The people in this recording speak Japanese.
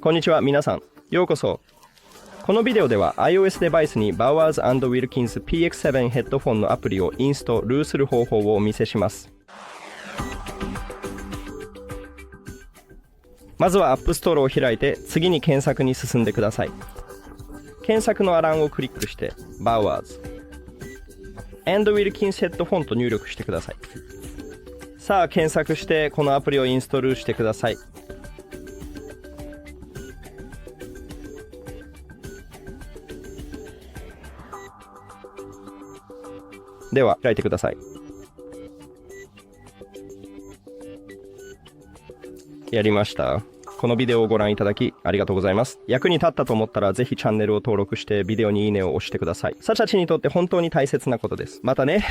こんにちは皆さん、ようこそ。このビデオでは iOS デバイスに BOWERS & WILKINS PX7 ヘッドフォンのアプリをインストールする方法をお見せします。まずは App Store を開いて次に検索に進んでください。検索の欄をクリックして BOWERS & WILKINS ヘッドフォンと入力してください。さあ検索してこのアプリをインストールしてください。では開いてください。やりました。このビデオをご覧いただきありがとうございます。役に立ったと思ったらぜひチャンネルを登録してビデオにいいねを押してください。私たちにとって本当に大切なことです。またね。